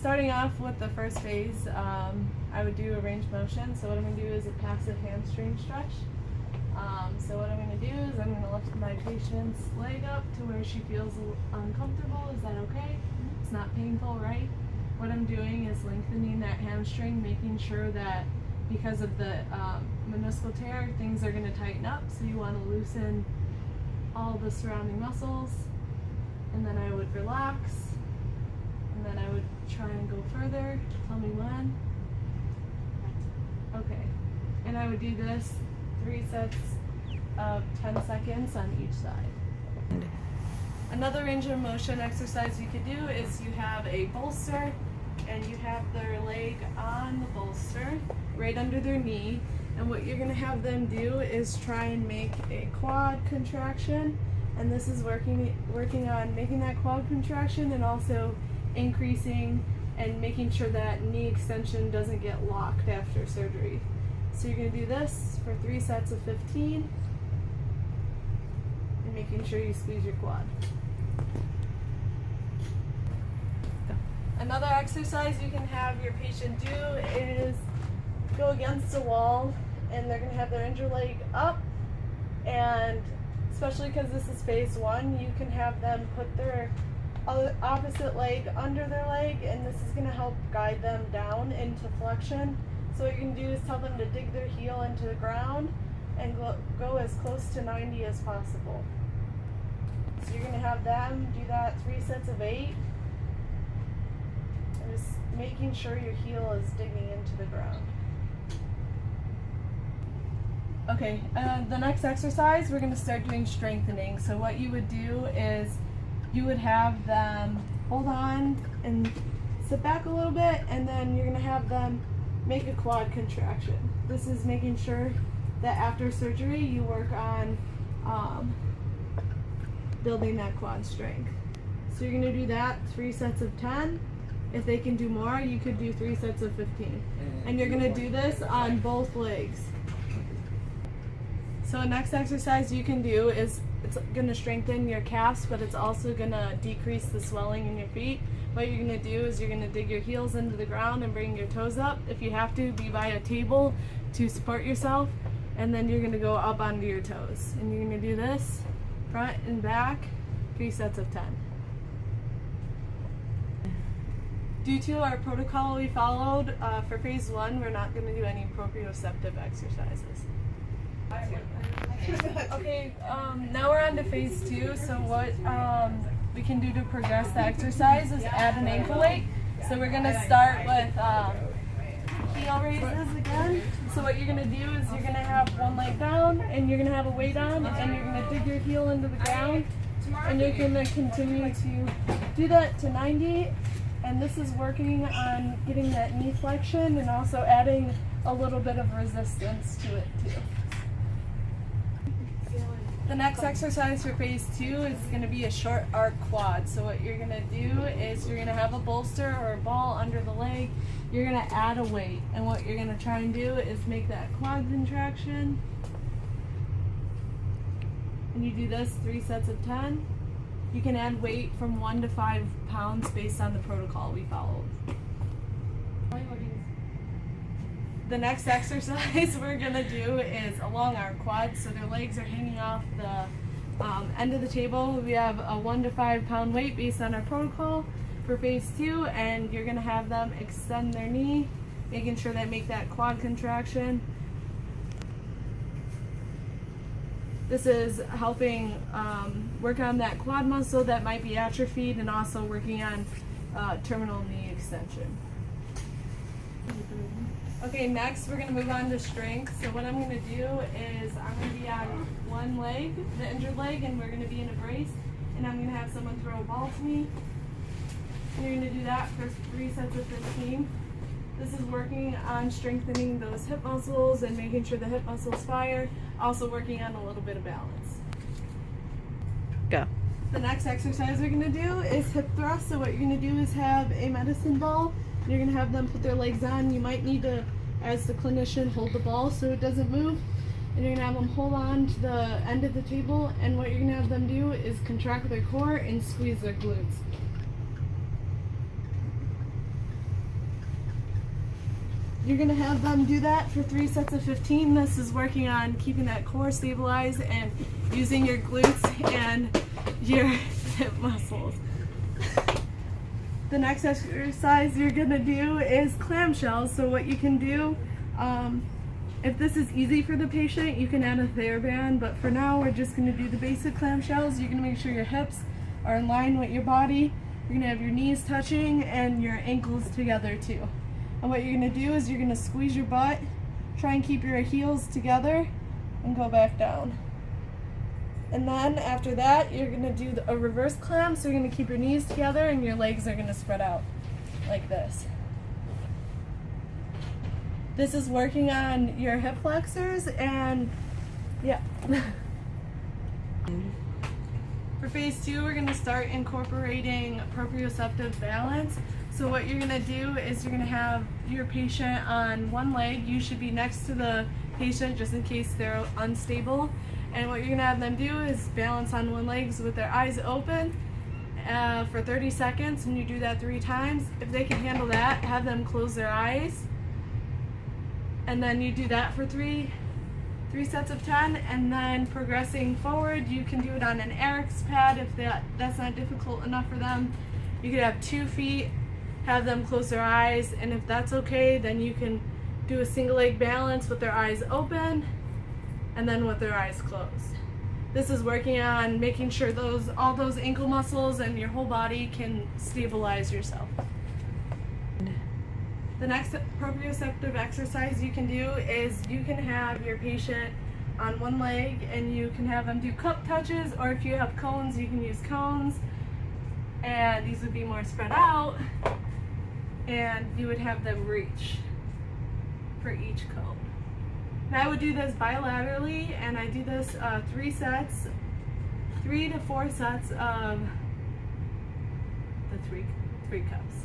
starting off with the first phase, I would do a range of motion. So what I'm going to do is a passive hamstring stretch. So what I'm going to do is I'm going to lift my patient's leg up to where she feels uncomfortable. Is that okay? It's not painful, right? What I'm doing is lengthening that hamstring, making sure that because of the meniscal tear, things are going to tighten up. So you want to loosen all the surrounding muscles, and then I would relax, and then I would try and go further. Tell me when. Okay, and I would do this 3 sets of 10 seconds on each side. Another range of motion exercise you could do is you have a bolster and you have their leg on the bolster right under their knee, and what you're going to have them do is try and make a quad contraction, and this is working on making that quad contraction and also increasing and making sure that knee extension doesn't get locked after surgery. So you're going to do this for 3 sets of 15 and making sure you squeeze your quad. Another exercise you can have your patient do is go against the wall, and they're going to have their injured leg up, and especially because this is phase 1, you can have them put their opposite leg under their leg, and this is going to help guide them down into flexion. So what you can do is tell them to dig their heel into the ground and go as close to 90 as possible. So you're going to have them do that 3 sets of 8. And just making sure your heel is digging into the ground. Okay, the next exercise, we're going to start doing strengthening. So what you would do is you would have them hold on and sit back a little bit, and then you're going to have them make a quad contraction. This is making sure that after surgery you work on building that quad strength. So you're going to do that 3 sets of 10. If they can do more, you could do 3 sets of 15. And you're going to do this on both legs. So the next exercise you can do is, it's going to strengthen your calves, but it's also going to decrease the swelling in your feet. What you're going to do is you're going to dig your heels into the ground and bring your toes up. If you have to, be by a table to support yourself, and then you're going to go up onto your toes. And you're going to do this front and back, 3 sets of 10. Due to our protocol we followed for phase 1, we're not going to do any proprioceptive exercises. Okay, now we're on to phase 2. So what we can do to progress the exercise is add an ankle weight. So we're going to start with heel raises again. So what you're going to do is you're going to have one leg down, and you're going to have a weight on, and you're going to dig your heel into the ground, and you're going to continue to do that to 90. And this is working on getting that knee flexion and also adding a little bit of resistance to it too. The next exercise for phase 2 is going to be a short arc quad. So what you're going to do is you're going to have a bolster or a ball under the leg. You're going to add a weight, and what you're going to try and do is make that quad contraction. And you do this 3 sets of 10. You can add weight from 1 to 5 pounds based on the protocol we followed. The next exercise we're going to do is a long arc quad. So their legs are hanging off the end of the table. We have a 1 to 5 pound weight based on our protocol for phase 2, and you're going to have them extend their knee, making sure they make that quad contraction. This is helping work on that quad muscle that might be atrophied, and also working on terminal knee extension. Okay, next we're going to move on to strength. So what I'm going to do is I'm going to be on one leg, the injured leg, and we're going to be in a brace, and I'm going to have someone throw a ball to me. And you're going to do that for 3 sets of 15. This is working on strengthening those hip muscles and making sure the hip muscles fire, also working on a little bit of balance. Go. The next exercise we're going to do is hip thrust. So what you're going to do is have a medicine ball. You're going to have them put their legs on. You might need to, as the clinician, hold the ball so it doesn't move. And you're going to have them hold on to the end of the table. And what you're going to have them do is contract their core and squeeze their glutes. you're gonna have them do that for 3 sets of 15. This is working on keeping that core stabilized and using your glutes and your hip muscles. The next exercise you're gonna do is clamshells. So what you can do, if this is easy for the patient, you can add a TheraBand, but for now we're just gonna do the basic clamshells. You're gonna make sure your hips are in line with your body. You're gonna have your knees touching and your ankles together too. And what you're gonna do is you're gonna squeeze your butt, try and keep your heels together, and go back down. And then after that, you're gonna do a reverse clam. So you're gonna keep your knees together and your legs are gonna spread out like this. This is working on your hip flexors and yeah. For phase 2, we're gonna start incorporating proprioceptive balance. So what you're gonna do is you're gonna have your patient on one leg. You should be next to the patient just in case they're unstable. And what you're gonna have them do is balance on one leg with their eyes open for 30 seconds, and you do that 3 times. If they can handle that, have them close their eyes. And then you do that for three sets of 10, and then progressing forward, you can do it on an Eric's pad if that's not difficult enough for them. You could have 2 feet, have them close their eyes, and if that's okay, then you can do a single leg balance with their eyes open and then with their eyes closed. This is working on making sure all those ankle muscles and your whole body can stabilize yourself. The next proprioceptive exercise you can do is you can have your patient on one leg and you can have them do cup touches, or if you have cones, you can use cones. And these would be more spread out, and you would have them reach for each cone. And I would do this bilaterally, and I do this 3 sets, 3 to 4 sets of the three cups.